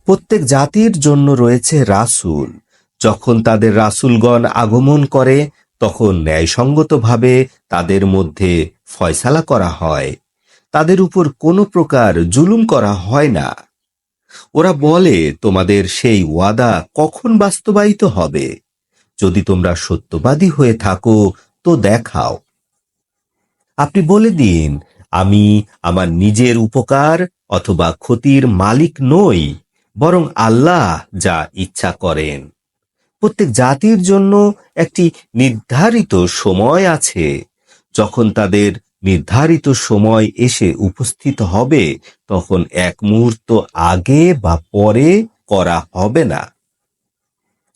প্রত্যেক জাতির জন্য রয়েছে রাসূল। যখন তাদের রাসূলগণ আগমন করে তখন ন্যায়সঙ্গতভাবে তাদের মধ্যে ফয়সালা করা হয়। তাদের উপর কোনো প্রকার জুলুম করা হয় না। ওরা বলে, তোমাদের সেই ওয়াদা কখন বাস্তবায়িত হবে? যদি তোমরা সত্যবাদী হয়ে থাকো তো দেখাও। আপনি বলে দিন, আমি আমার নিজের উপকার অথবা ক্ষতির মালিক নই, বরং আল্লাহ যা ইচ্ছা করেন। প্রত্যেক জাতির জন্য একটি নির্ধারিত সময় আছে। যখন তাদের নির্ধারিত সময় এসে উপস্থিত হবে তখন এক মুহূর্ত আগে বা পরে করা হবে না।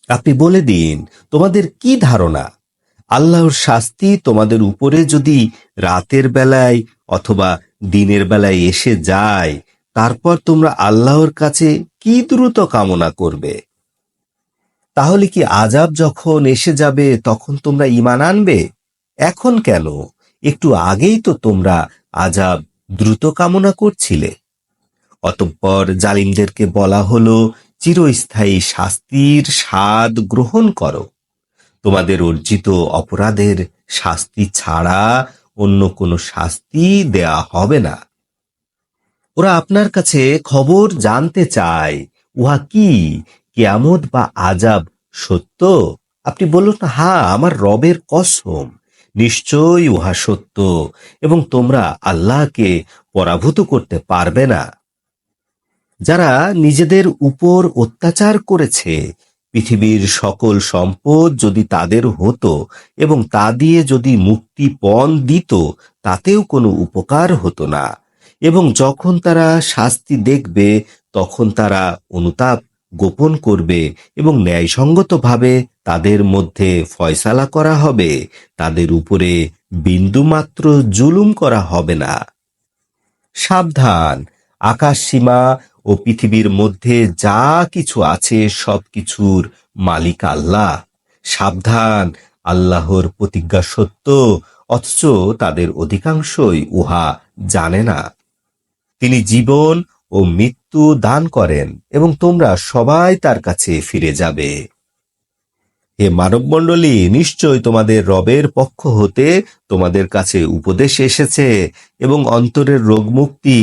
আপনি বলে দিন, তোমাদের কি ধারণা? আল্লাহর শাস্তি তোমাদের উপরে যদি রাতের বেলায় অথবা দিনের বেলায় এসে যায়, তারপর তোমরা আল্লাহর কাছে কি দ্রুত কামনা করবে? তাহলে কি আযাব যখন এসে যাবে তখন তোমরা ঈমান আনবে? এখন কেন? একটু আগেই তো তোমরা আযাব দ্রুত কামনা করছিলে। অতঃপর জালিমদেরকে বলা হলো, চিরস্থায়ী শাস্তির স্বাদ গ্রহণ করো। তোমাদের অর্জিত অপরাধের শাস্তি ছাড়া অন্য কোনো শাস্তি দেয়া হবে না। ওরা আপনার কাছে খবর জানতে চায়, উহা কি? কিয়ামত বা আযাব সত্য? আপনি বলুন, হ্যাঁ, আমার রবের কসম, নিশ্চয়ই উহা সত্য, এবং তোমরা আল্লাহকে পরাভূত করতে পারবে না। যারা নিজেদের উপর অত্যাচার করেছে, পৃথিবীর সকল সম্পদ যদি তাদের হতো এবং তা দিয়ে যদি মুক্তিপণ দিত, তাতেও কোনো উপকার হতো না। এবং যখন তারা শাস্তি দেখবে তখন তারা অনুতাপ গোপন করবে এবং ন্যায়সঙ্গতভাবে তাদের মধ্যে ফয়সালা করা হবে। তাদের উপরে বিন্দুমাত্র জুলুম করা হবে না। সাবধান, আকাশসীমা ও পৃথিবীর মধ্যে যা কিছু আছে সবকিছুর মালিক আল্লাহ। সাবধান, আল্লাহর প্রতিজ্ঞা সত্য, অথচ তাদের অধিকাংশই উহা জানে না। তিনি জীবন ও মৃত্যু দান করেন এবং তোমরা সবাই তার কাছে ফিরে যাবে। হে মানবমণ্ডলী, নিশ্চয় তোমাদের রবের পক্ষ হতে তোমাদের কাছে উপদেশ এসেছে এবং অন্তরের রোগ মুক্তি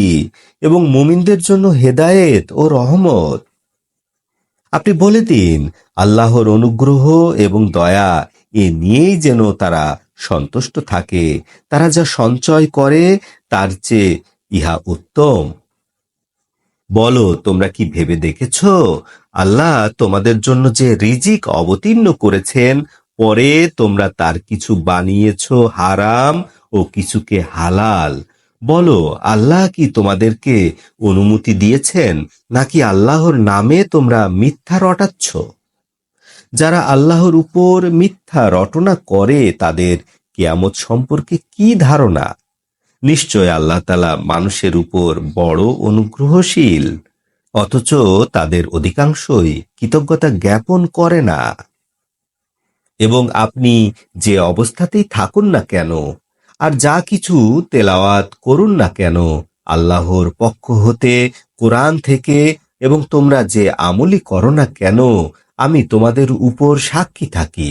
এবং মুমিনদের জন্য হেদায়েত ও রহমত। আপনি বলে দিন, আল্লাহর অনুগ্রহ এবং দয়া এ নিয়েই যেন তারা সন্তুষ্ট থাকে। তারা যা সঞ্চয় করে তার চেয়ে ইহা উত্তম। বলো, তোমরা কি ভেবে দেখেছ আল্লাহ তোমাদের জন্য যে রিজিক অবতীর্ণ করেছেন, পরে তোমরা তার কিছু বানিয়েছ হারাম ও কিছুকে হালাল? বলো, আল্লাহ কি তোমাদেরকে অনুমতি দিয়েছেন, নাকি আল্লাহর নামে তোমরা মিথ্যা রটাচ্ছ? যারা আল্লাহর উপর মিথ্যা রটনা করে তাদের কিয়ামত সম্পর্কে কি ধারণা? নিশ্চয় আল্লাহ তাআলা মানুষের উপর বড় অনুগ্রহশীল, অথচ তাদের অধিকাংশই কৃতজ্ঞতা জ্ঞাপন করে না। এবং আপনি যে অবস্থাতেই থাকুন না কেন আর যা কিছু তেলাওয়াত করুন না কেন, আল্লাহর পক্ষ হতে কোরআন থেকে, এবং তোমরা যে আমলই করো না কেন, আমি তোমাদের উপর সাক্ষী থাকি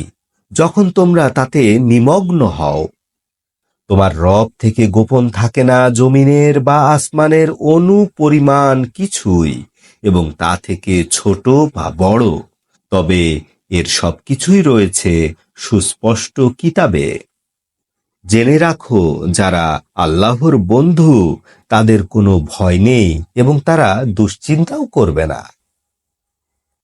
যখন তোমরা তাতে নিমগ্ন হও। তোমার রব থেকে গোপন থাকে না জমিনের বা আসমানের অণু পরিমাণ কিছুই, এবং তা থেকে ছোট বা বড়, তবে এর সবকিছুই রয়েছে সুস্পষ্ট কিতাবে। জেনে রাখো, যারা আল্লাহর বন্ধু তাদের কোনো ভয় নেই এবং তারা দুশ্চিন্তাও করবে না।